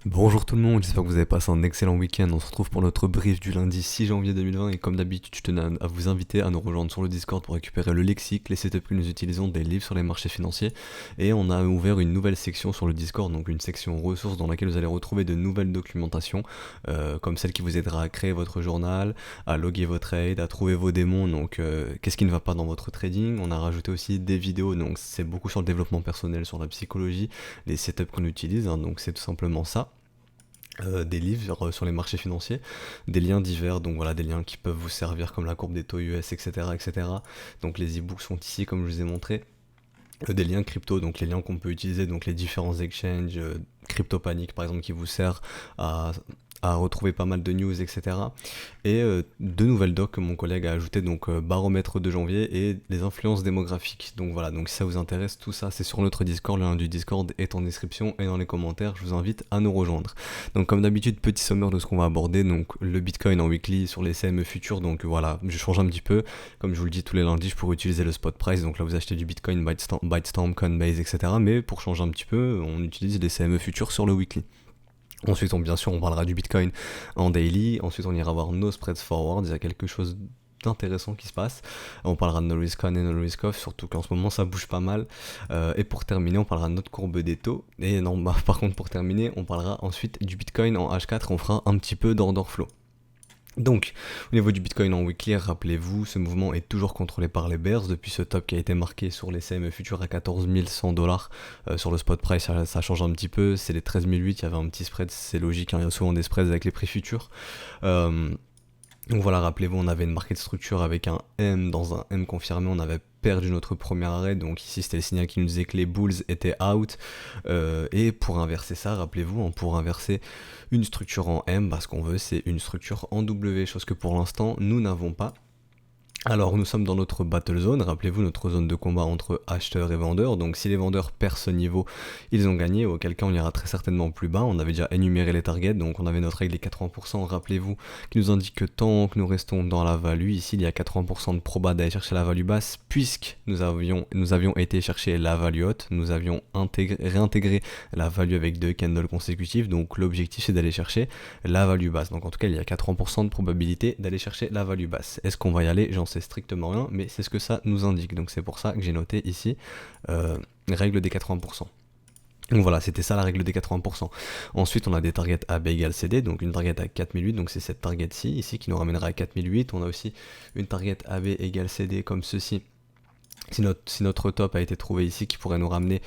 Bonjour tout le monde, j'espère que vous avez passé un excellent week-end. On se retrouve pour notre brief du lundi 6 janvier 2020 et comme d'habitude, je tenais à vous inviter à nous rejoindre sur le Discord pour récupérer le lexique, les setups que nous utilisons, des livres sur les marchés financiers et on a ouvert une nouvelle section sur le Discord, donc une section ressources dans laquelle vous allez retrouver de nouvelles documentations comme celle qui vous aidera à créer votre journal, à loguer votre trade, à trouver vos démons, donc qu'est-ce qui ne va pas dans votre trading. On a rajouté aussi des vidéos, donc c'est beaucoup sur le développement personnel, sur la psychologie, les setups qu'on utilise, hein, donc c'est tout simplement ça. Des livres sur les marchés financiers, des liens divers, donc voilà, des liens qui peuvent vous servir comme la courbe des taux US, etc. etc. Donc les e-books sont ici comme je vous ai montré. Des liens crypto, donc les liens qu'on peut utiliser, donc les différents exchanges, CryptoPanic par exemple qui vous sert à, à retrouver pas mal de news, etc. Et deux nouvelles docs que mon collègue a ajoutées, donc baromètre de janvier et les influences démographiques. Donc voilà, donc si ça vous intéresse, tout ça c'est sur notre Discord, le lien du Discord est en description et dans les commentaires, je vous invite à nous rejoindre. Donc comme d'habitude, petit sommaire de ce qu'on va aborder, donc le Bitcoin en weekly sur les CME futurs, donc voilà, je change un petit peu, comme je vous le dis tous les lundis, je pourrais utiliser le spot price, donc là vous achetez du Bitcoin, Bytestamp, Coinbase, etc. Mais pour changer un petit peu, on utilise les CME futurs sur le weekly. Ensuite, bien sûr, on parlera du Bitcoin en daily. Ensuite, on ira voir nos spreads forward. Il y a quelque chose d'intéressant qui se passe. On parlera de no risk on et no risk off, surtout qu'en ce moment ça bouge pas mal. Et pour terminer, on parlera de notre courbe des taux. Et non, bah, par contre, pour terminer, on parlera ensuite du Bitcoin en H4. On fera un petit peu d'order flow. Donc, au niveau du Bitcoin en weekly, rappelez-vous, ce mouvement est toujours contrôlé par les bears depuis ce top qui a été marqué sur les CME futurs à 14 100 $. Sur le spot price, ça change un petit peu, c'est les 13 008, il y avait un petit spread, c'est logique, hein, il y a souvent des spreads avec les prix futurs. Euh, donc voilà, rappelez-vous, on avait une market structure avec un M dans un M confirmé, on avait perdu notre premier arrêt, donc ici c'était le signal qui nous disait que les bulls étaient out. Et pour inverser ça, rappelez-vous, pour inverser une structure en M, ce qu'on veut c'est une structure en W, chose que pour l'instant nous n'avons pas. Alors nous sommes dans notre battle zone, rappelez-vous notre zone de combat entre acheteurs et vendeurs, donc si les vendeurs perdent ce niveau, ils ont gagné, auquel cas on ira très certainement plus bas, on avait déjà énuméré les targets, donc on avait notre règle des 80%, rappelez-vous, qui nous indique que tant que nous restons dans la value, ici il y a 80% de proba d'aller chercher la value basse, puisque nous avions été chercher la value haute, nous avions réintégré la value avec deux candles consécutifs, donc l'objectif c'est d'aller chercher la value basse, donc en tout cas il y a 80% de probabilité d'aller chercher la value basse. Est-ce qu'on va y aller? J'en sais strictement rien, mais c'est ce que ça nous indique. Donc c'est pour ça que j'ai noté ici règle des 80%. Donc voilà, c'était ça la règle des 80%. Ensuite, on a des targets AB égale CD, donc une target à 4008, donc c'est cette target-ci, ici, qui nous ramènera à 4008. On a aussi une target AB égale CD comme ceci. Si notre top a été trouvé ici, qui pourrait nous ramener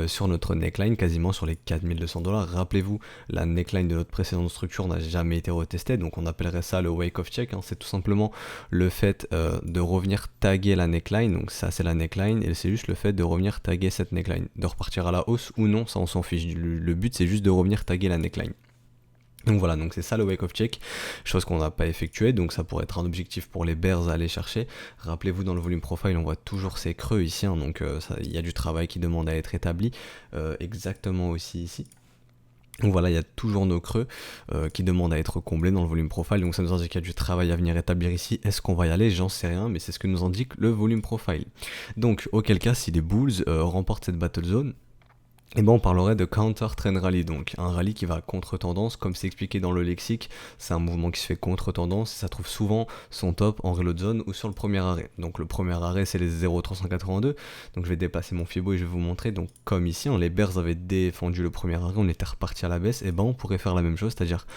sur notre neckline, quasiment sur les 4200 $. Rappelez-vous, la neckline de notre précédente structure n'a jamais été retestée, donc on appellerait ça le wake of check. Hein. C'est tout simplement le fait de revenir taguer la neckline, donc ça c'est la neckline, et c'est juste le fait de revenir taguer cette neckline. De repartir à la hausse ou non, ça on s'en fiche. Le but c'est juste de revenir taguer la neckline. Donc voilà, donc c'est ça le wake of check, chose qu'on n'a pas effectuée, donc ça pourrait être un objectif pour les bears à aller chercher. Rappelez-vous, dans le volume profile, on voit toujours ces creux ici, hein, donc il y a du travail qui demande à être établi, exactement aussi ici. Donc voilà, il y a toujours nos creux qui demandent à être comblés dans le volume profile, donc ça nous indique qu'il y a du travail à venir établir ici. Est-ce qu'on va y aller? J'en sais rien, mais c'est ce que nous indique le volume profile. Donc auquel cas, si les bulls remportent cette battle zone, et ben on parlerait de counter trend rally, donc un rallye qui va contre tendance, comme c'est expliqué dans le lexique, c'est un mouvement qui se fait contre tendance, et ça trouve souvent son top en reload zone ou sur le premier arrêt. Donc le premier arrêt c'est les 0,382, donc je vais déplacer mon Fibo et je vais vous montrer, donc comme ici, les bears avaient défendu le premier arrêt, on était reparti à la baisse, et ben on pourrait faire la même chose, c'est-à-dire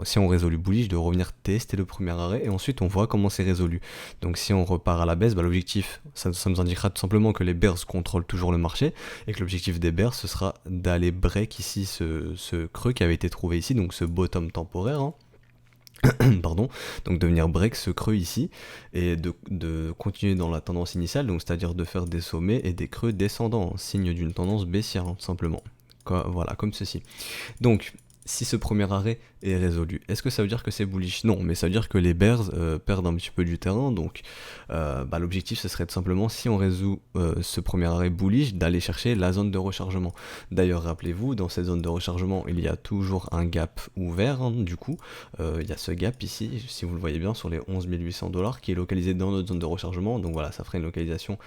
si on résout bullish, de revenir tester le premier arrêt, et ensuite on voit comment c'est résolu. Donc si on repart à la baisse, l'objectif, ça nous indiquera tout simplement que les bears contrôlent toujours le marché, et que l'objectif des bears ce sera d'aller break ici ce creux qui avait été trouvé ici, donc ce bottom temporaire, hein. Pardon, donc de venir break ce creux ici et de continuer dans la tendance initiale, donc c'est-à-dire de faire des sommets et des creux descendants, signe d'une tendance baissière, hein, tout simplement. Voilà, comme ceci. Donc si ce premier arrêt est résolu, est-ce que ça veut dire que c'est bullish? Non, mais ça veut dire que les bears perdent un petit peu du terrain, donc l'objectif ce serait tout simplement, si on résout ce premier arrêt bullish, d'aller chercher la zone de rechargement. D'ailleurs, rappelez-vous, dans cette zone de rechargement, il y a toujours un gap ouvert, hein, du coup, il y a ce gap ici, si vous le voyez bien, sur les 11 800 $, qui est localisé dans notre zone de rechargement, donc voilà, ça ferait une localisation,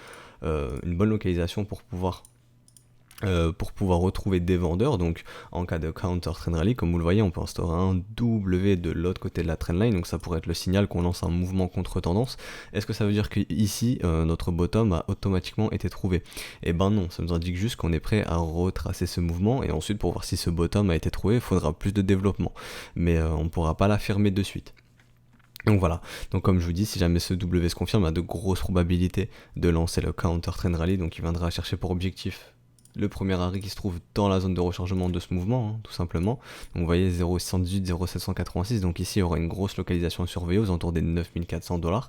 une bonne localisation pour pouvoir pour pouvoir retrouver des vendeurs. Donc en cas de counter trend rally, comme vous le voyez, on peut instaurer un W de l'autre côté de la trendline, donc ça pourrait être le signal qu'on lance un mouvement contre tendance. Est-ce que ça veut dire que ici notre bottom a automatiquement été trouvé? Eh ben non, ça nous indique juste qu'on est prêt à retracer ce mouvement, et ensuite pour voir si ce bottom a été trouvé, il faudra plus de développement, mais on ne pourra pas l'affirmer de suite. Donc voilà, donc comme je vous dis, si jamais ce W se confirme, il y a de grosses probabilités de lancer le counter trend rally, donc il viendra chercher pour objectif le premier arrêt qui se trouve dans la zone de rechargement de ce mouvement, tout simplement. Donc vous voyez 0,618, 0,786, donc ici il y aura une grosse localisation à surveiller aux alentours des 9400$.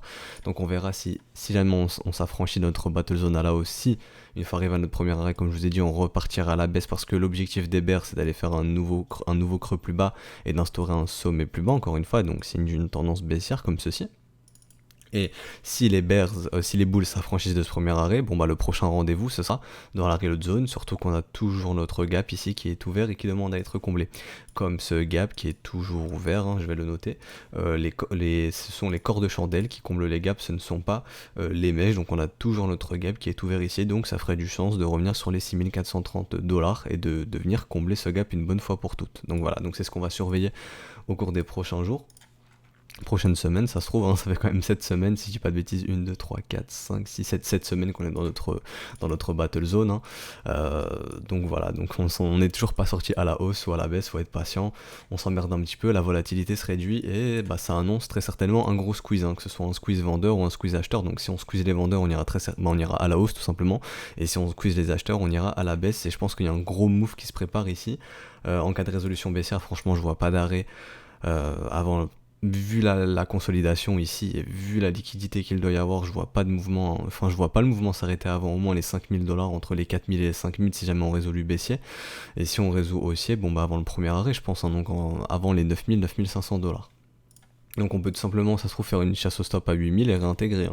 Donc on verra si jamais on s'affranchit de notre battle zone à la hausse, si une fois arrivé à notre premier arrêt, comme je vous ai dit, on repartira à la baisse parce que l'objectif des bears c'est d'aller faire un nouveau creux plus bas et d'instaurer un sommet plus bas encore une fois, donc signe d'une tendance baissière comme ceci. Et si les bears, si les bulls s'affranchissent de ce premier arrêt, bon bah le prochain rendez-vous ce sera dans la reload zone, surtout qu'on a toujours notre gap ici qui est ouvert et qui demande à être comblé. Comme ce gap qui est toujours ouvert, je vais le noter, ce sont les corps de chandelle qui comblent les gaps, ce ne sont pas les mèches, donc on a toujours notre gap qui est ouvert ici, donc ça ferait du sens de revenir sur les 6430$ et de venir combler ce gap une bonne fois pour toutes. Donc voilà, donc c'est ce qu'on va surveiller au cours des prochains jours. Prochaine semaine, ça se trouve, ça fait quand même 7 semaines, si je dis pas de bêtises, 1, 2, 3, 4, 5, 6, 7 semaines qu'on est dans notre battle zone. Donc voilà, donc on n'est toujours pas sorti à la hausse ou à la baisse, faut être patient, on s'emmerde un petit peu, la volatilité se réduit et ça annonce très certainement un gros squeeze, que ce soit un squeeze vendeur ou un squeeze acheteur. Donc si on squeeze les vendeurs, on ira à la hausse tout simplement, et si on squeeze les acheteurs, on ira à la baisse, et je pense qu'il y a un gros move qui se prépare ici. En cas de résolution baissière, franchement, je vois pas d'arrêt avant. Vu la consolidation ici et vu la liquidité qu'il doit y avoir, je vois pas de mouvement, je vois pas le mouvement s'arrêter avant au moins les 5000$, entre les 4000 et les 5000 si jamais on résout baissier. Et si on résout haussier, avant le premier arrêt, je pense, donc avant les 9000, 9500$. Donc on peut tout simplement, ça se trouve, faire une chasse au stop à 8000 et réintégrer.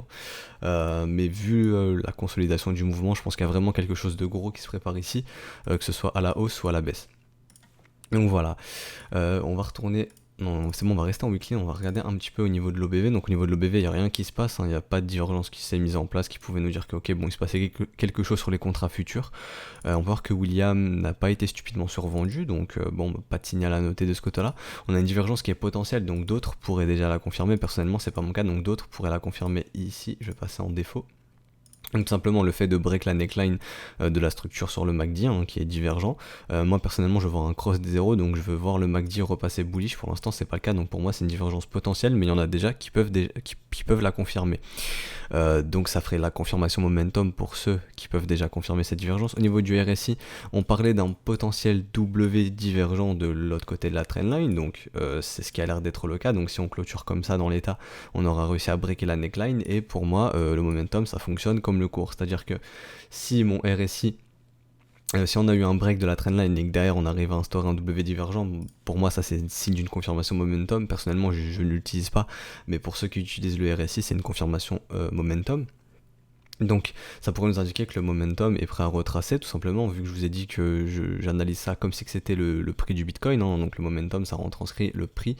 Mais vu la consolidation du mouvement, je pense qu'il y a vraiment quelque chose de gros qui se prépare ici, que ce soit à la hausse ou à la baisse. Donc voilà, on va retourner. Non, c'est bon, on va rester en weekly, on va regarder un petit peu au niveau de l'OBV. Donc au niveau de l'OBV, il n'y a rien qui se passe, il n'y a pas de divergence qui s'est mise en place qui pouvait nous dire que il se passait quelque chose sur les contrats futurs. On peut voir que William n'a pas été stupidement survendu, donc pas de signal à noter de ce côté-là. On a une divergence qui est potentielle, donc d'autres pourraient déjà la confirmer. Personnellement, c'est pas mon cas, donc d'autres pourraient la confirmer ici. Je vais passer en défaut. Donc simplement le fait de break la neckline de la structure sur le MACD qui est divergent. Moi personnellement je vois un cross des 0, donc je veux voir le MACD repasser bullish. Pour l'instant c'est pas le cas, donc pour moi c'est une divergence potentielle, mais il y en a déjà qui peuvent la confirmer. Donc ça ferait la confirmation momentum pour ceux qui peuvent déjà confirmer cette divergence. Au niveau du RSI, on parlait d'un potentiel W divergent de l'autre côté de la trendline, donc c'est ce qui a l'air d'être le cas. Donc si on clôture comme ça dans l'état, on aura réussi à breaker la neckline, et pour moi le momentum ça fonctionne comme le cours, c'est-à-dire que si mon RSI si on a eu un break de la trendline et que derrière on arrive à instaurer un W divergent, pour moi ça c'est signe d'une confirmation momentum. Personnellement je ne l'utilise pas, mais pour ceux qui utilisent le RSI c'est une confirmation momentum. Donc ça pourrait nous indiquer que le momentum est prêt à retracer, tout simplement, vu que je vous ai dit que j'analyse ça comme si c'était le prix du Bitcoin, donc le momentum ça retranscrit le prix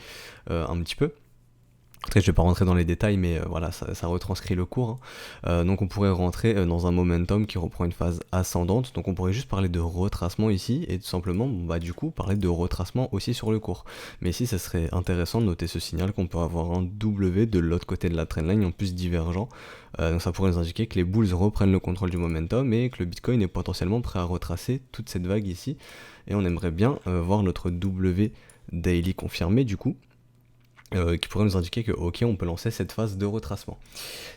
un petit peu. Après, je vais pas rentrer dans les détails, mais voilà, ça retranscrit le cours. Donc on pourrait rentrer dans un momentum qui reprend une phase ascendante. Donc on pourrait juste parler de retracement ici, et tout simplement, du coup, parler de retracement aussi sur le cours. Mais ici, ça serait intéressant de noter ce signal qu'on peut avoir un W de l'autre côté de la trendline, en plus divergent. Donc ça pourrait nous indiquer que les bulls reprennent le contrôle du momentum et que le Bitcoin est potentiellement prêt à retracer toute cette vague ici. Et on aimerait bien voir notre W daily confirmé du coup. Qui pourrait nous indiquer que ok, on peut lancer cette phase de retracement.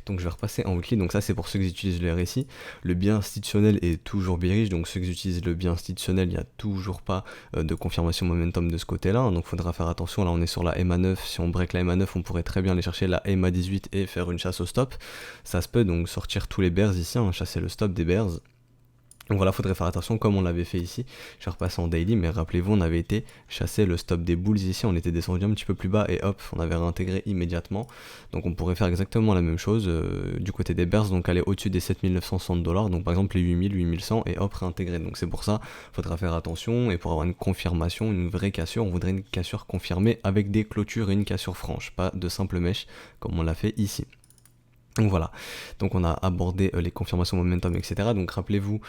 Donc je vais repasser en weekly. Donc ça c'est pour ceux qui utilisent le RSI. Le biais institutionnel est toujours bearish, donc ceux qui utilisent le biais institutionnel, il n'y a toujours pas de confirmation momentum de ce côté là, donc il faudra faire attention. Là on est sur la MA9, si on break la MA9 on pourrait très bien aller chercher la MA18 et faire une chasse au stop. Ça se peut, donc sortir tous les bears ici, chasser le stop des bears. Donc voilà, faudrait faire attention comme on l'avait fait ici. Je vais repasser en daily, mais rappelez-vous, on avait été chasser le stop des bulls ici, on était descendu un petit peu plus bas et hop, on avait réintégré immédiatement. Donc on pourrait faire exactement la même chose du côté des bears, donc aller au-dessus des 7960$, donc par exemple les 8000, 8100 et hop, réintégrer. Donc c'est pour ça, faudra faire attention, et pour avoir une confirmation, une vraie cassure, on voudrait une cassure confirmée avec des clôtures et une cassure franche, pas de simple mèche comme on l'a fait ici. Donc voilà, donc on a abordé les confirmations momentum, etc. Donc rappelez-vous,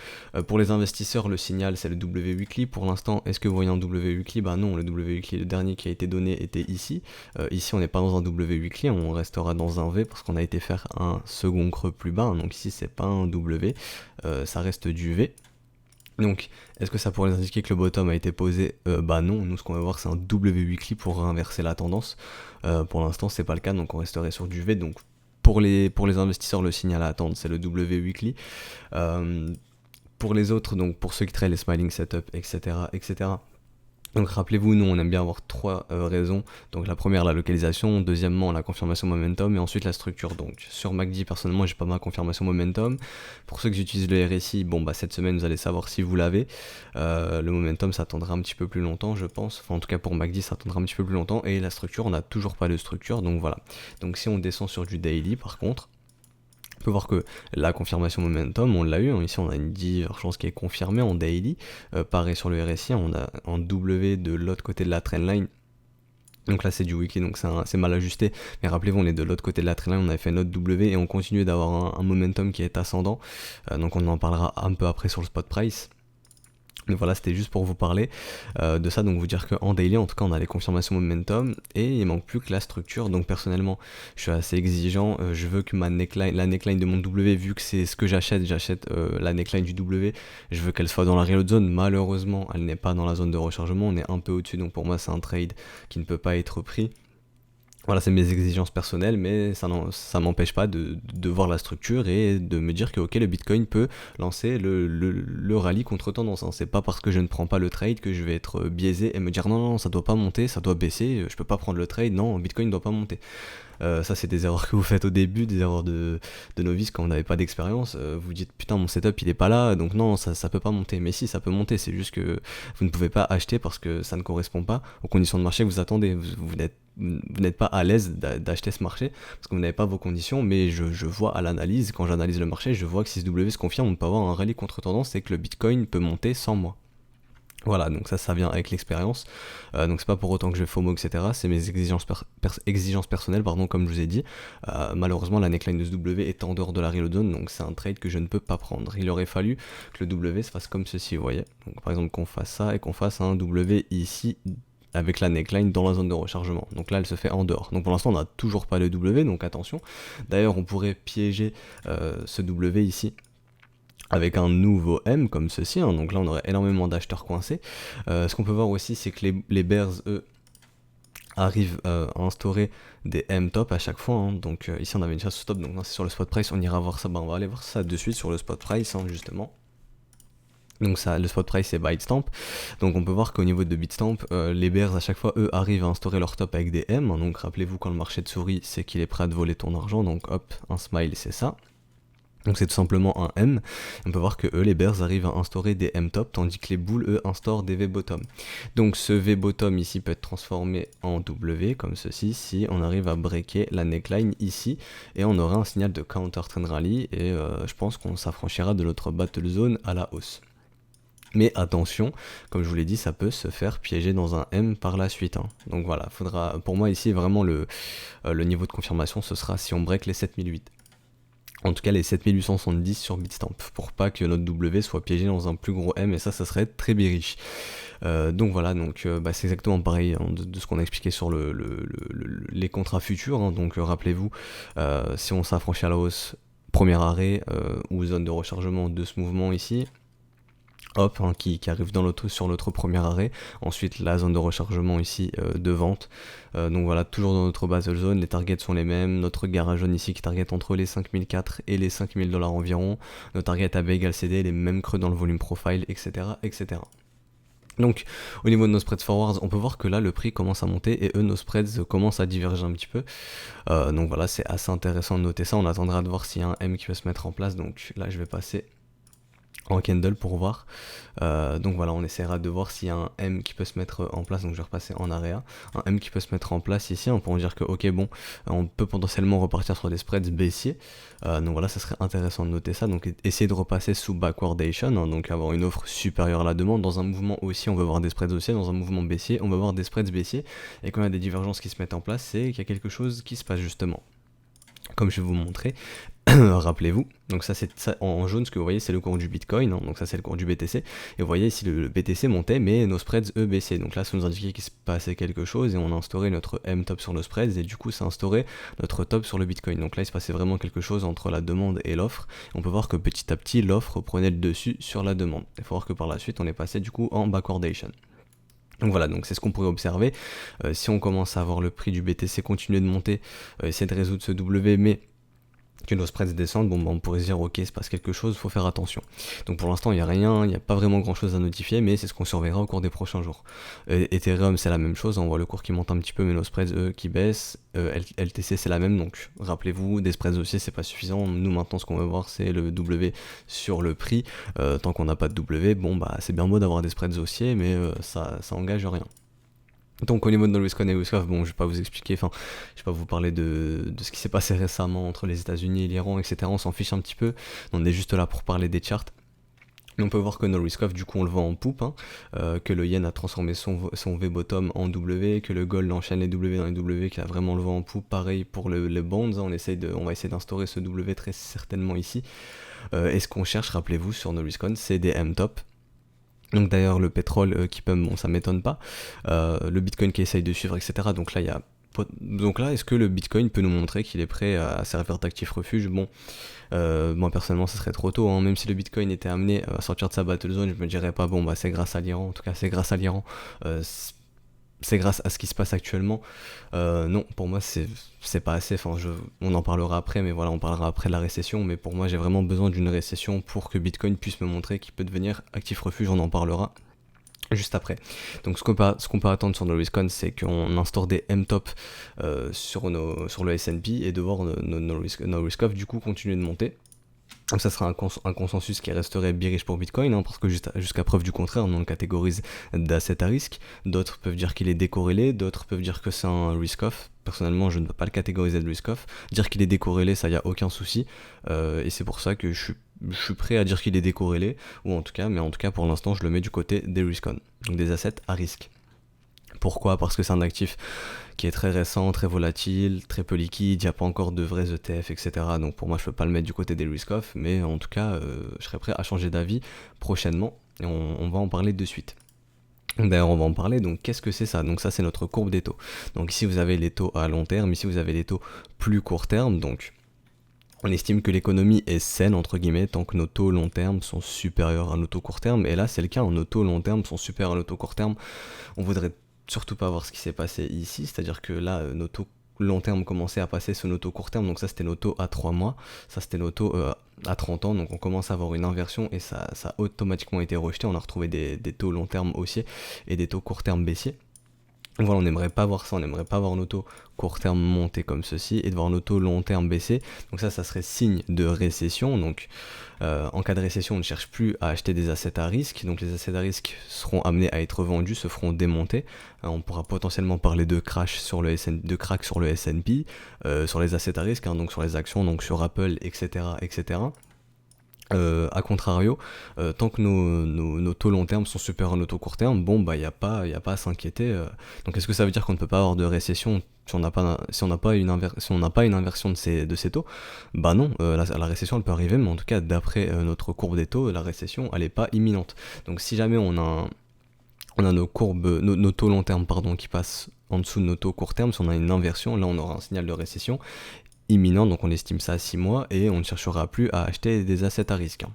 pour les investisseurs, le signal c'est le W weekly. Pour l'instant, est-ce que vous voyez un W weekly? Bah non, le W weekly, le dernier qui a été donné était ici. Ici, on n'est pas dans un W weekly, on restera dans un V parce qu'on a été faire un second creux plus bas. Donc ici, c'est pas un W, ça reste du V. Donc, est-ce que ça pourrait nous indiquer que le bottom a été posé? Bah non, nous ce qu'on va voir c'est un W weekly pour inverser la tendance. Pour l'instant, c'est pas le cas, donc on resterait sur du V. Donc pour les investisseurs, le signal à attendre, c'est le W weekly. Pour les autres, donc pour ceux qui traitent les smiling setup, etc., etc. Donc rappelez-vous, nous on aime bien avoir trois raisons. Donc la première, la localisation, deuxièmement la confirmation momentum et ensuite la structure. Donc sur MACD, personnellement j'ai pas ma confirmation momentum. Pour ceux qui utilisent le RSI, bon bah cette semaine vous allez savoir si vous l'avez. Le momentum ça attendra un petit peu plus longtemps je pense. Enfin en tout cas pour MACD ça attendra un petit peu plus longtemps. Et la structure, on n'a toujours pas de structure, donc voilà. Donc si on descend sur du daily par contre, on peut voir que la confirmation momentum, on l'a eu, hein. Ici on a une divergence qui est confirmée en daily. Pareil sur le RSI, on a un W de l'autre côté de la trendline. Donc là c'est du weekly, donc c'est mal ajusté, mais rappelez-vous on est de l'autre côté de la trendline, on avait fait notre W et on continue d'avoir un momentum qui est ascendant. Donc on en parlera un peu après sur le spot price. Donc voilà, c'était juste pour vous parler de ça, donc vous dire qu'en daily, en tout cas, on a les confirmations momentum et il manque plus que la structure. Donc personnellement, je suis assez exigeant. Je veux que la neckline de mon W, vu que c'est ce que j'achète la neckline du W, je veux qu'elle soit dans la reload zone. Malheureusement, elle n'est pas dans la zone de rechargement, on est un peu au-dessus, donc pour moi, c'est un trade qui ne peut pas être pris. Voilà, c'est mes exigences personnelles, mais ça m'empêche pas de voir la structure et de me dire que ok, le Bitcoin peut lancer le rallye contre tendance. Hein. C'est pas parce que je ne prends pas le trade que je vais être biaisé et me dire non, non, ça doit pas monter, ça doit baisser, je peux pas prendre le trade, non, Bitcoin ne doit pas monter. Ça c'est des erreurs que vous faites au début, des erreurs de novice quand vous n'avez pas d'expérience. Vous dites putain mon setup il est pas là, donc non ça peut pas monter. Mais si ça peut monter, c'est juste que vous ne pouvez pas acheter parce que ça ne correspond pas aux conditions de marché que vous attendez. Vous n'êtes pas à l'aise d'acheter ce marché parce que vous n'avez pas vos conditions, mais je vois à l'analyse, quand j'analyse le marché, je vois que si ce W se confirme, on peut avoir un rallye contre tendance et que le Bitcoin peut monter sans moi. Voilà, donc ça vient avec l'expérience. Donc c'est pas pour autant que je vais FOMO, etc. C'est mes exigences personnelles, pardon, comme je vous ai dit. Malheureusement, la neckline de ce W est en dehors de la reload zone, donc c'est un trade que je ne peux pas prendre. Il aurait fallu que le W se fasse comme ceci, vous voyez. Donc par exemple qu'on fasse ça et qu'on fasse un W ici avec la neckline dans la zone de rechargement. Donc là, elle se fait en dehors. Donc pour l'instant, on n'a toujours pas le W, donc attention. D'ailleurs, on pourrait piéger ce W ici avec un nouveau M comme ceci, hein. Donc là on aurait énormément d'acheteurs coincés. Ce qu'on peut voir aussi c'est que les bears eux arrivent à instaurer des M top à chaque fois, hein. Donc ici on avait une chasse stop, donc c'est sur le spot price, on ira voir ça, on va aller voir ça de suite sur le spot price, hein, justement. Donc ça, le spot price c'est Bitstamp. Donc on peut voir qu'au niveau de Bitstamp, les bears à chaque fois eux arrivent à instaurer leur top avec des M, hein. Donc rappelez-vous quand le marché de souris c'est qu'il est prêt à te voler ton argent, donc hop, un smile c'est ça. Donc c'est tout simplement un M. On peut voir que eux, les bears, arrivent à instaurer des M top, tandis que les bulls, eux, instaurent des V bottom. Donc ce V bottom ici peut être transformé en W, comme ceci, si on arrive à breaker la neckline ici, et on aura un signal de counter trend rally, et je pense qu'on s'affranchira de notre battle zone à la hausse. Mais attention, comme je vous l'ai dit, ça peut se faire piéger dans un M par la suite, hein. Donc voilà, faudra, pour moi ici, vraiment le niveau de confirmation, ce sera si on break les 7008. En tout cas les 7870 sur Bitstamp, pour pas que notre W soit piégé dans un plus gros M, et ça serait très bearish. Donc voilà, donc c'est exactement pareil, hein, de ce qu'on a expliqué sur les contrats futurs, hein. Donc rappelez-vous, si on s'affranchit à la hausse, premier arrêt ou zone de rechargement de ce mouvement ici, hop, hein, qui arrive sur notre premier arrêt, ensuite la zone de rechargement ici de vente, donc voilà, toujours dans notre basal zone, les targets sont les mêmes, notre garage jaune ici qui target entre les 5004 et les 5000 $ environ, nos targets AB égale CD, les mêmes creux dans le volume profile, etc. etc. Donc au niveau de nos spreads forwards, on peut voir que là le prix commence à monter et eux nos spreads commencent à diverger un petit peu. Donc voilà, c'est assez intéressant de noter ça, on attendra de voir s'il y a un M qui va se mettre en place, donc là je vais passer en candle pour voir. Donc voilà, on essaiera de voir s'il y a un M qui peut se mettre en place, donc je vais repasser en area, un M qui peut se mettre en place ici, on peut dire que ok bon, on peut potentiellement repartir sur des spreads baissiers, donc voilà, ça serait intéressant de noter ça, donc essayer de repasser sous backwardation, hein, donc avoir une offre supérieure à la demande, dans un mouvement haussier on veut voir des spreads haussiers, dans un mouvement baissier on va voir des spreads baissiers, et quand il y a des divergences qui se mettent en place, c'est qu'il y a quelque chose qui se passe justement. comme je vais vous montrer. Rappelez-vous, donc ça c'est ça, en jaune, ce que vous voyez c'est le cours du Bitcoin, hein, donc ça c'est le cours du BTC, et vous voyez ici le BTC montait mais nos spreads eux baissaient, donc là ça nous indiquait qu'il se passait quelque chose et on a instauré notre M-top sur nos spreads et du coup ça a instauré notre top sur le Bitcoin, donc là il se passait vraiment quelque chose entre la demande et l'offre. On peut voir que petit à petit l'offre prenait le dessus sur la demande, il faut voir que par la suite on est passé du coup en backwardation. Donc voilà, donc c'est ce qu'on pourrait observer. Si on commence à voir le prix du BTC continuer de monter, essayer de résoudre ce W, mais que nos spreads descendent, bon bah on pourrait se dire ok, il se passe quelque chose, faut faire attention. Donc pour l'instant il n'y a rien, il n'y a pas vraiment grand chose à notifier, mais c'est ce qu'on surveillera au cours des prochains jours. Ethereum c'est la même chose, on voit le cours qui monte un petit peu mais nos spreads eux qui baissent. LTC c'est la même, donc rappelez-vous, des spreads haussiers c'est pas suffisant. Nous maintenant ce qu'on veut voir c'est le W sur le prix. Tant qu'on n'a pas de W, bon bah c'est bien beau d'avoir des spreads haussiers, mais ça engage rien. Donc au niveau de No Risk On et Risk Off, bon je vais pas vous expliquer, enfin je vais pas vous parler de ce qui s'est passé récemment entre les États-Unis et l'Iran, etc. On s'en fiche un petit peu, on est juste là pour parler des charts. Mais on peut voir que No Risk Off, du coup on le vend en poupe, hein, que le yen a transformé son V-bottom en W, que le gold enchaîne les W dans les W, qu'il a vraiment le vent en poupe. Pareil pour les bonds, hein, on va essayer d'instaurer ce W très certainement ici. Et ce qu'on cherche, rappelez-vous, sur No Risk On, c'est des M-top. Donc d'ailleurs le pétrole qui pump, bon ça m'étonne pas, le Bitcoin qui essaye de suivre, etc. Donc là, est-ce que le Bitcoin peut nous montrer qu'il est prêt à servir d'actif refuge? Bon, moi personnellement ça serait trop tôt, hein. Même si le Bitcoin était amené à sortir de sa battle zone, je me dirais pas bon bah c'est grâce à l'Iran, en tout cas c'est grâce à l'Iran, c'est grâce à ce qui se passe actuellement. Non, pour moi c'est pas assez, enfin on en parlera après, mais voilà, on parlera après de la récession, mais pour moi j'ai vraiment besoin d'une récession pour que Bitcoin puisse me montrer qu'il peut devenir actif refuge, on en parlera juste après. Donc ce qu'on peut attendre sur No Risk On, c'est qu'on instaure des M-top sur le S&P et de voir No Risk Off du coup continuer de monter. Donc ça sera un consensus qui resterait bearish pour Bitcoin, hein, parce que jusqu'à preuve du contraire, on le catégorise d'asset à risque. D'autres peuvent dire qu'il est décorrélé, d'autres peuvent dire que c'est un risk-off. Personnellement, je ne peux pas le catégoriser de risk-off. Dire qu'il est décorrélé, ça y a aucun souci. Et c'est pour ça que je suis prêt à dire qu'il est décorrélé, mais en tout cas pour l'instant, je le mets du côté des risk-on, donc des assets à risque. Pourquoi? Parce que c'est un actif qui est très récent, très volatile, très peu liquide, il n'y a pas encore de vrais ETF, etc. Donc pour moi je ne peux pas le mettre du côté des risk-off, mais en tout cas je serais prêt à changer d'avis prochainement, et on va en parler de suite. D'ailleurs on va en parler, donc qu'est-ce que c'est ça? Donc ça c'est notre courbe des taux. Donc ici vous avez les taux à long terme, ici vous avez les taux plus court terme, donc on estime que l'économie est saine entre guillemets tant que nos taux long terme sont supérieurs à nos taux court terme, et là c'est le cas, nos taux long terme sont supérieurs à nos taux court terme. On voudrait surtout pas voir ce qui s'est passé ici, c'est-à-dire que là, nos taux long terme commençaient à passer sur nos taux court terme, donc ça c'était nos taux à 3 mois, ça c'était nos taux à 30 ans, donc on commence à avoir une inversion et ça a automatiquement été rejeté, on a retrouvé des taux long terme haussiers et des taux court terme baissiers. Voilà, on n'aimerait pas voir ça, on n'aimerait pas voir nos taux court terme monter comme ceci et de voir nos taux long terme baisser. Donc ça serait signe de récession. Donc en cas de récession, on ne cherche plus à acheter des assets à risque. Donc les assets à risque seront amenés à être vendus, se feront démonter. On pourra potentiellement parler de crash sur le de crack sur le S&P, sur les assets à risque, hein, donc sur les actions, donc sur Apple, etc., etc. A contrario, tant que nos taux long terme sont supérieurs à nos taux court terme, bon bah y a pas à s'inquiéter. Donc est-ce que ça veut dire qu'on ne peut pas avoir de récession si on n'a pas une inversion de ces taux? Bah non, la récession elle peut arriver, mais en tout cas d'après notre courbe des taux, la récession elle est pas imminente. Donc si jamais on a nos taux long terme qui passent en dessous de nos taux court terme, si on a une inversion, là on aura un signal de récession imminent, donc on estime ça à 6 mois et on ne cherchera plus à acheter des assets à risque.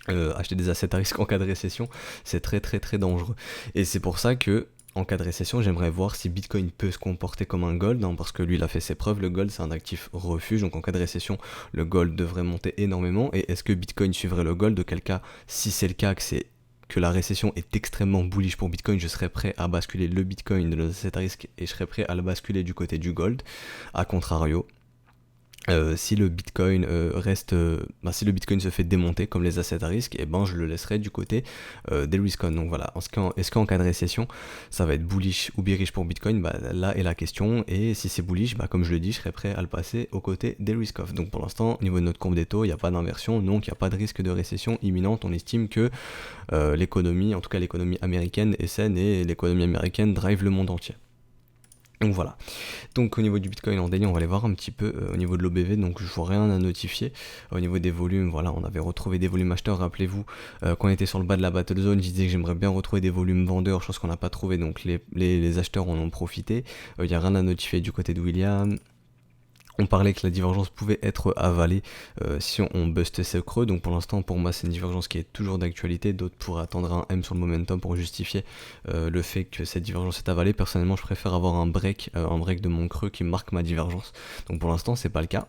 Acheter des assets à risque en cas de récession, c'est très très très dangereux. Et c'est pour ça que en cas de récession, j'aimerais voir si Bitcoin peut se comporter comme un gold, hein, parce que lui il a fait ses preuves, le gold c'est un actif refuge, donc en cas de récession, le gold devrait monter énormément. Et est-ce que Bitcoin suivrait le gold? Auquel cas, si c'est le cas, que la récession est extrêmement bullish pour Bitcoin, je serais prêt à basculer le Bitcoin de nos assets à risque et je serais prêt à le basculer du côté du gold. A contrario, si le Bitcoin si le Bitcoin se fait démonter comme les assets à risque, et ben je le laisserai du côté des risk-on. Donc voilà, est-ce qu'en cas de récession, ça va être bullish ou bearish pour Bitcoin? Bah là est la question, et si c'est bullish, bah comme je le dis, je serai prêt à le passer aux côtés des risk-off. Donc pour l'instant, au niveau de notre courbe des taux, il n'y a pas d'inversion, donc il n'y a pas de risque de récession imminente. On estime que l'économie, en tout cas l'économie américaine est saine, et l'économie américaine drive le monde entier. Donc voilà. Donc au niveau du Bitcoin en daily, on va aller voir un petit peu au niveau de l'OBV, donc je vois rien à notifier. Au niveau des volumes, voilà, on avait retrouvé des volumes acheteurs, rappelez-vous, quand on était sur le bas de la battle zone, je disais que j'aimerais bien retrouver des volumes vendeurs, chose qu'on n'a pas trouvé, donc les acheteurs en ont profité. Il n'y a rien à notifier du côté de William. On parlait que la divergence pouvait être avalée si on buste ce creux, donc pour l'instant pour moi c'est une divergence qui est toujours d'actualité, d'autres pourraient attendre un M sur le momentum pour justifier le fait que cette divergence est avalée. Personnellement je préfère avoir un break de mon creux qui marque ma divergence, donc pour l'instant c'est pas le cas.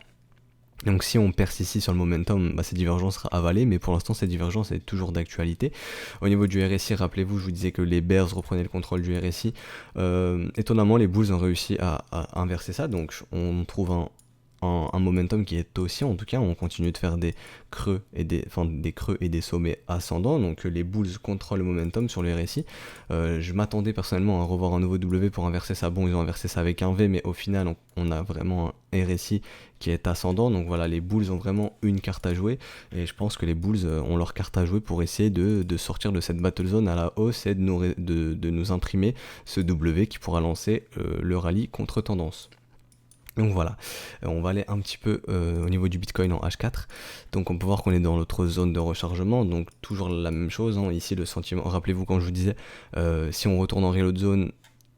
Donc si on perce ici sur le momentum, cette divergence sera avalée, mais pour l'instant cette divergence est toujours d'actualité. Au niveau du RSI, rappelez-vous, je vous disais que les bears reprenaient le contrôle du RSI. Étonnamment, les bulls ont réussi à inverser ça, donc on trouve un momentum qui est haussier. En tout cas, on continue de faire des creux et des sommets ascendants, donc les bulls contrôlent le momentum sur le RSI. Je m'attendais personnellement à revoir un nouveau W pour inverser ça. Bon, ils ont inversé ça avec un V, mais au final on a vraiment un RSI qui est ascendant, donc voilà, les bulls ont vraiment une carte à jouer, et je pense que les bulls ont leur carte à jouer pour essayer de sortir de cette battle zone à la hausse et de nous imprimer ce W qui pourra lancer le rallye contre tendance. Donc voilà, on va aller un petit peu au niveau du Bitcoin en H4. Donc on peut voir qu'on est dans notre zone de rechargement, donc toujours la même chose, hein. Ici le sentiment, rappelez-vous quand je vous disais, si on retourne en reload zone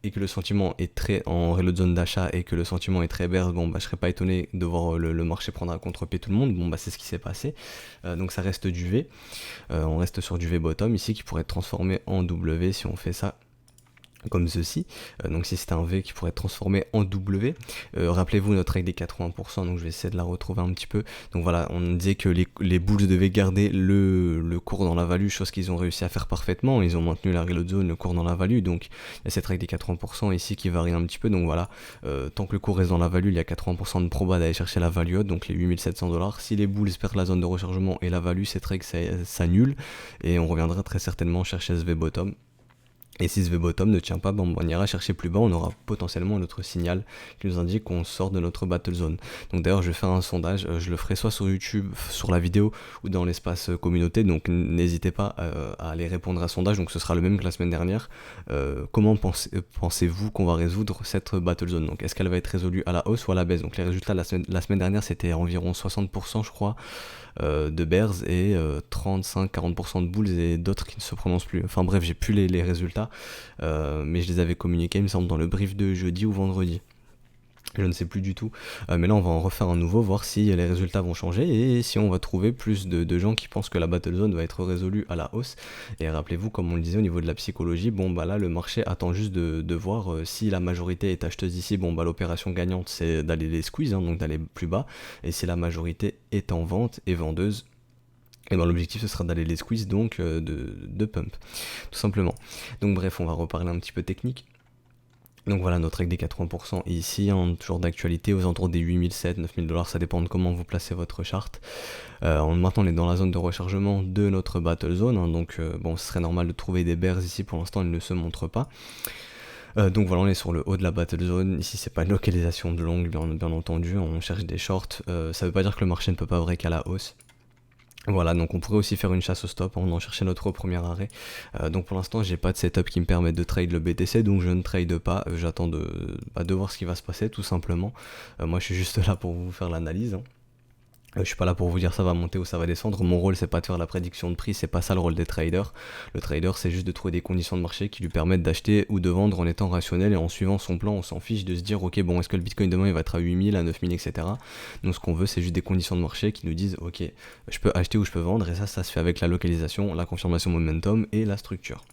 et que le sentiment est très en reload zone d'achat et que le sentiment est très bear, je serais pas étonné de voir le marché prendre à contre-pied tout le monde. C'est ce qui s'est passé. Donc ça reste du V, on reste sur du V bottom ici qui pourrait être transformé en W si on fait ça comme ceci. Donc si c'était un V qui pourrait être transformé en W. Rappelez-vous notre règle des 80%, donc je vais essayer de la retrouver un petit peu. Donc voilà, on disait que les bulls devaient garder le cours dans la value, chose qu'ils ont réussi à faire parfaitement. Ils ont maintenu la reload zone, le cours dans la value, donc il y a cette règle des 80% ici qui varie un petit peu. Donc voilà, tant que le cours reste dans la value, il y a 80% de proba d'aller chercher la value haute, donc les 8700$. Si les bulls perdent la zone de rechargement et la value, cette règle s'annule et on reviendra très certainement chercher ce V bottom. Et si ce V-bottom ne tient pas, on ira chercher plus bas, on aura potentiellement un autre signal qui nous indique qu'on sort de notre battle zone. Donc d'ailleurs je vais faire un sondage, je le ferai soit sur YouTube, sur la vidéo, ou dans l'espace communauté, donc n'hésitez pas à aller répondre à ce sondage, donc ce sera le même que la semaine dernière. Comment pensez-vous qu'on va résoudre cette battle zone? Donc est-ce qu'elle va être résolue à la hausse ou à la baisse? Donc les résultats la semaine dernière c'était environ 60% je crois, de bears et 35-40% de bulls et d'autres qui ne se prononcent plus. Enfin bref, j'ai plus les résultats, mais je les avais communiqués, il me semble, dans le brief de jeudi ou vendredi. Je ne sais plus du tout, mais là on va en refaire un nouveau, voir si les résultats vont changer et si on va trouver plus de gens qui pensent que la battle zone va être résolue à la hausse. Et rappelez-vous, comme on le disait au niveau de la psychologie, là le marché attend juste de voir si la majorité est acheteuse ici, l'opération gagnante c'est d'aller les squeeze, donc d'aller plus bas, et si la majorité est en vente et vendeuse, et l'objectif ce sera d'aller les squeeze, donc de pump, tout simplement. Donc bref, on va reparler un petit peu technique. Donc voilà, notre règle des 80% est ici, toujours d'actualité, aux alentours des 8700-9000$, ça dépend de comment vous placez votre charte. Maintenant on est dans la zone de rechargement de notre battle zone, donc ce serait normal de trouver des bears ici, pour l'instant ils ne se montrent pas. Donc voilà, on est sur le haut de la battle zone, ici c'est pas une localisation de longue bien entendu, on cherche des shorts, ça veut pas dire que le marché ne peut pas break à la hausse. Voilà, donc on pourrait aussi faire une chasse au stop, on en cherchait notre premier arrêt. Donc pour l'instant j'ai pas de setup qui me permette de trade le BTC, donc je ne trade pas, j'attends de voir ce qui va se passer tout simplement. Moi je suis juste là pour vous faire l'analyse, hein. Je suis pas là pour vous dire ça va monter ou ça va descendre, mon rôle c'est pas de faire la prédiction de prix, c'est pas ça le rôle des traders. Le trader c'est juste de trouver des conditions de marché qui lui permettent d'acheter ou de vendre en étant rationnel et en suivant son plan. On s'en fiche de se dire ok est-ce que le bitcoin demain il va être à 8000, à 9000, etc. Donc ce qu'on veut c'est juste des conditions de marché qui nous disent ok je peux acheter ou je peux vendre, et ça se fait avec la localisation, la confirmation momentum et la structure.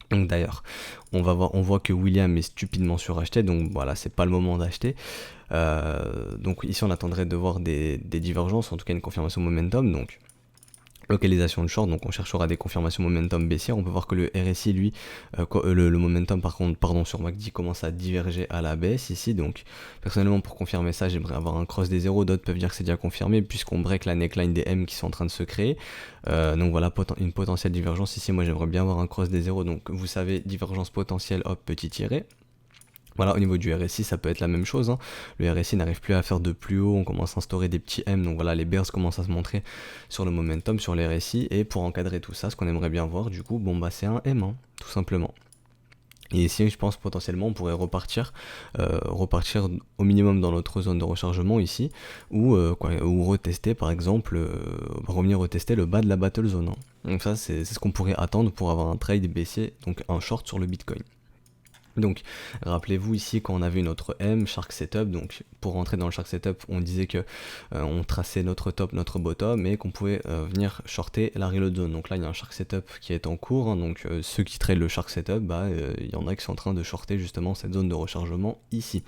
Donc d'ailleurs, on voit que William est stupidement suracheté, donc voilà, c'est pas le moment d'acheter. Donc ici on attendrait de voir des divergences, en tout cas une confirmation momentum, donc localisation de short, donc on cherchera des confirmations momentum baissières. On peut voir que le RSI lui, le momentum sur MACD commence à diverger à la baisse ici, donc personnellement pour confirmer ça j'aimerais avoir un cross des zéros, d'autres peuvent dire que c'est déjà confirmé puisqu'on break la neckline des M qui sont en train de se créer. Donc voilà, une potentielle divergence ici, moi j'aimerais bien avoir un cross des zéros, donc vous savez, divergence potentielle, hop, petit tiré. Voilà, au niveau du RSI, ça peut être la même chose, hein. Le RSI n'arrive plus à faire de plus haut, on commence à instaurer des petits M, donc voilà, les bears commencent à se montrer sur le momentum, sur les RSI, et pour encadrer tout ça, ce qu'on aimerait bien voir, du coup, c'est un M, hein, tout simplement. Et ici, je pense potentiellement on pourrait repartir au minimum dans notre zone de rechargement ici, ou retester par exemple, revenir retester le bas de la battle zone, hein. Donc ça c'est ce qu'on pourrait attendre pour avoir un trade baissier, donc un short sur le Bitcoin. Donc rappelez-vous ici quand on avait notre M Shark Setup, donc pour rentrer dans le Shark Setup on disait que on traçait notre top, notre bottom et qu'on pouvait venir shorter la reload zone. Donc là il y a un Shark Setup qui est en cours, hein, donc ceux qui trade le Shark Setup, il y en a qui sont en train de shorter justement cette zone de rechargement ici.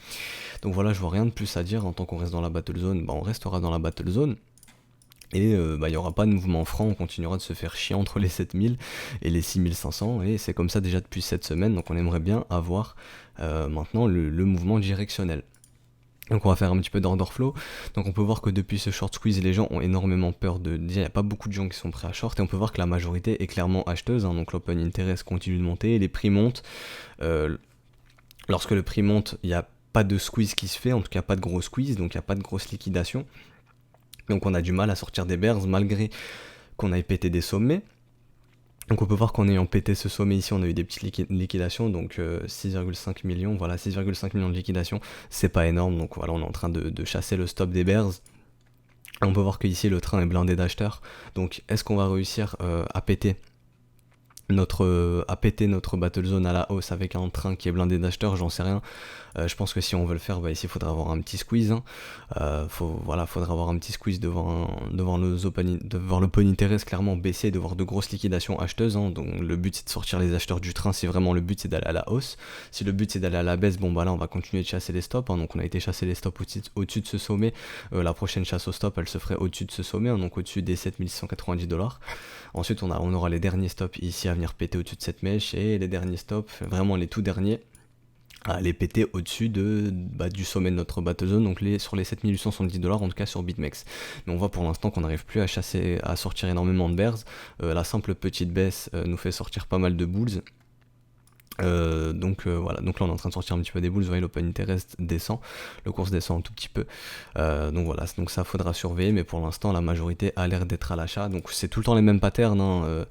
Donc voilà, je vois rien de plus à dire. En tant qu'on reste dans la battle zone, on restera dans la battle zone. Et il n'y aura pas de mouvement franc, on continuera de se faire chier entre les 7000 et les 6500, et c'est comme ça déjà depuis cette semaine, donc on aimerait bien avoir maintenant le mouvement directionnel. Donc on va faire un petit peu d'order flow. Donc on peut voir que depuis ce short squeeze, les gens ont énormément peur de... Déjà, il n'y a pas beaucoup de gens qui sont prêts à short, et on peut voir que la majorité est clairement acheteuse, hein. Donc l'open interest continue de monter, les prix montent. Lorsque le prix monte, il n'y a pas de squeeze qui se fait, en tout cas pas de gros squeeze, donc il n'y a pas de grosse liquidation. Donc on a du mal à sortir des bears malgré qu'on ait pété des sommets. Donc on peut voir qu'en ayant pété ce sommet ici, on a eu des petites liquidations, donc 6,5 millions, voilà, 6,5 millions de liquidations, c'est pas énorme, donc voilà, on est en train de chasser le stop des bears. On peut voir qu'ici le train est blindé d'acheteurs, donc est-ce qu'on va réussir à péter notre battle zone à la hausse avec un train qui est blindé d'acheteurs? J'en sais rien. Je pense que si on veut le faire, ici il faudra avoir un petit squeeze, hein. Faudra avoir un petit squeeze devant l'open interest clairement baisser, de voir de grosses liquidations acheteuses, hein. Donc le but c'est de sortir les acheteurs du train si vraiment le but c'est d'aller à la hausse. Si le but c'est d'aller à la baisse, là on va continuer de chasser les stops, hein. Donc on a été chasser les stops au-dessus de ce sommet. La prochaine chasse au stop elle se ferait au-dessus de ce sommet, hein, donc au-dessus des 7690$. Ensuite on aura les derniers stops ici à venir péter au-dessus de cette mèche, et les derniers stops, vraiment les tout derniers, à les péter au-dessus du sommet de notre battle zone, donc sur les 7870$, en tout cas sur BitMEX. Mais on voit pour l'instant qu'on n'arrive plus à sortir énormément de bears. La simple petite baisse nous fait sortir pas mal de bulls. Voilà, donc là on est en train de sortir un petit peu des bulls, vous voyez l'open interest descend, le cours descend un tout petit peu, donc voilà, donc ça faudra surveiller, mais pour l'instant la majorité a l'air d'être à l'achat, donc c'est tout le temps les mêmes patterns, hein.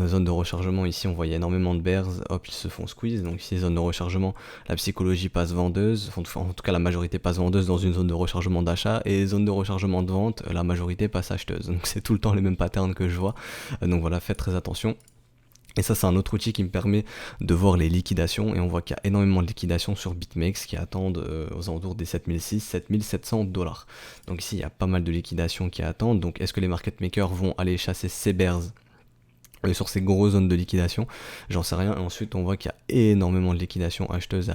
Zone de rechargement ici on voyait énormément de bears, hop ils se font squeeze, donc ici zone de rechargement, la psychologie passe vendeuse, en tout cas la majorité passe vendeuse dans une zone de rechargement d'achat, et zone de rechargement de vente, la majorité passe acheteuse, donc c'est tout le temps les mêmes patterns que je vois, donc voilà, faites très attention. Et ça c'est un autre outil qui me permet de voir les liquidations, et on voit qu'il y a énormément de liquidations sur BitMEX qui attendent aux alentours des 7600-7700$. Donc ici il y a pas mal de liquidations qui attendent, donc est-ce que les market makers vont aller chasser ces bears sur ces grosses zones de liquidation? J'en sais rien. Et ensuite on voit qu'il y a énormément de liquidations acheteuses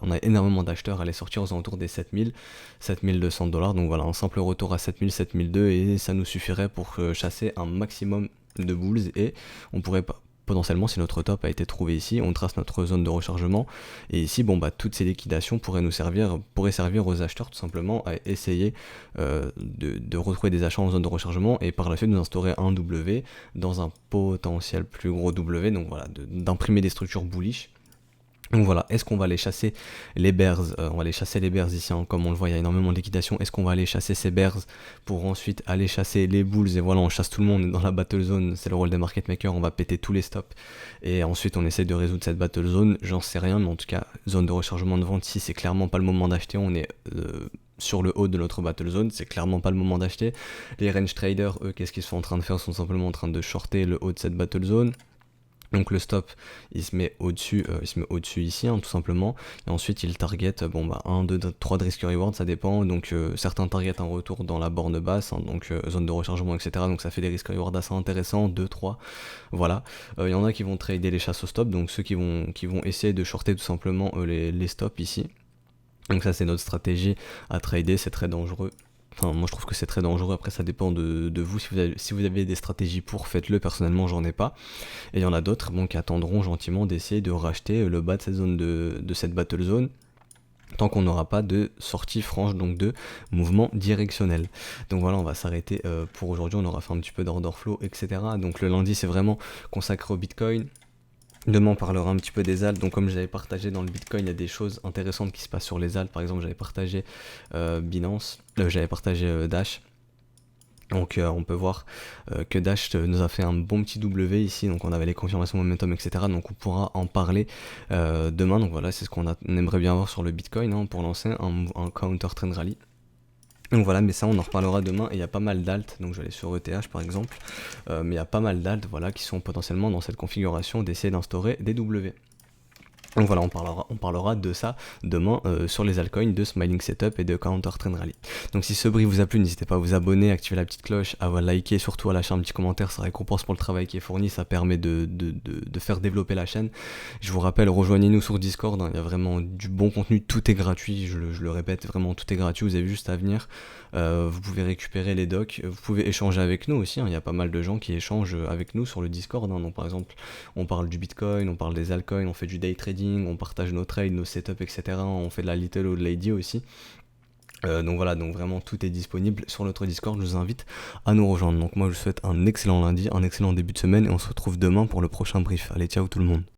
on a énormément d'acheteurs à aller sortir aux alentours des 7200$. Donc voilà, un simple retour à 7000-7002 et ça nous suffirait pour chasser un maximum de bulls, et on pourrait pas potentiellement, si notre top a été trouvé ici, on trace notre zone de rechargement, et ici toutes ces liquidations pourraient servir aux acheteurs tout simplement à essayer de retrouver des achats en zone de rechargement, et par la suite nous instaurer un W dans un potentiel plus gros W, donc voilà, d'imprimer des structures bullish. Donc voilà, est-ce qu'on va aller chasser les bears? On va aller chasser les bears ici, hein, comme on le voit il y a énormément de liquidation. Est-ce qu'on va aller chasser ces bears pour ensuite aller chasser les bulls? Et voilà, on chasse tout le monde dans la battle zone, c'est le rôle des market makers, on va péter tous les stops et ensuite on essaie de résoudre cette battle zone. J'en sais rien, mais en tout cas zone de rechargement de vente, si c'est clairement pas le moment d'acheter, on est sur le haut de notre battle zone, c'est clairement pas le moment d'acheter. Les range traders, eux, qu'est-ce qu'ils sont en train de faire? Ils sont simplement en train de shorter le haut de cette battle zone. Donc le stop il se met au-dessus ici, hein, tout simplement, et ensuite il target 1, 2, 3 de risk reward, ça dépend, donc certains target un retour dans la borne basse, hein, donc zone de rechargement etc, donc ça fait des risk reward assez intéressants, 2, 3, voilà. Il y en a qui vont trader les chasses au stop, donc ceux qui vont essayer de shorter tout simplement les stops ici, donc ça c'est notre stratégie à trader, c'est très dangereux. Enfin, moi je trouve que c'est très dangereux, après ça dépend de vous, si vous avez des stratégies faites-le, personnellement j'en ai pas. Et il y en a d'autres qui attendront gentiment d'essayer de racheter le bas de cette zone de cette battle zone, tant qu'on n'aura pas de sortie franche, donc de mouvement directionnel. Donc voilà, on va s'arrêter pour aujourd'hui, on aura fait un petit peu d'order flow, etc. Donc le lundi c'est vraiment consacré au Bitcoin. Demain on parlera un petit peu des alts, donc comme j'avais partagé dans le Bitcoin, il y a des choses intéressantes qui se passent sur les alts. Par exemple j'avais partagé Binance, j'avais partagé Dash, Donc on peut voir que Dash nous a fait un bon petit W ici, donc on avait les confirmations momentum, etc. Donc on pourra en parler demain. Donc voilà, c'est ce on aimerait bien voir sur le Bitcoin hein, pour lancer un counter trend rally. Donc voilà, mais ça on en reparlera demain, et il y a pas mal d'alt, donc je vais aller sur ETH par exemple, mais il y a pas mal d'alt voilà, qui sont potentiellement dans cette configuration d'essayer d'instaurer des W. Donc voilà, on parlera de ça demain sur les altcoins de Smiling Setup et de Counter Trend Rally. Donc si ce brief vous a plu, n'hésitez pas à vous abonner, à activer la petite cloche, à liker, surtout à lâcher un petit commentaire, ça récompense pour le travail qui est fourni, ça permet de faire développer la chaîne. Je vous rappelle, rejoignez-nous sur Discord, hein, il y a vraiment du bon contenu, tout est gratuit, je le répète, vraiment tout est gratuit, vous avez juste à venir. Vous pouvez récupérer les docs, vous pouvez échanger avec nous aussi, hein, il y a pas mal de gens qui échangent avec nous sur le Discord, hein, donc par exemple on parle du Bitcoin, on parle des altcoins, on fait du day trading, on partage nos trades, nos setups, etc. On fait de la Little Old Lady aussi. Donc voilà, donc vraiment tout est disponible sur notre Discord, je vous invite à nous rejoindre. Donc moi je vous souhaite un excellent lundi, un excellent début de semaine, et on se retrouve demain pour le prochain brief. Allez, ciao tout le monde.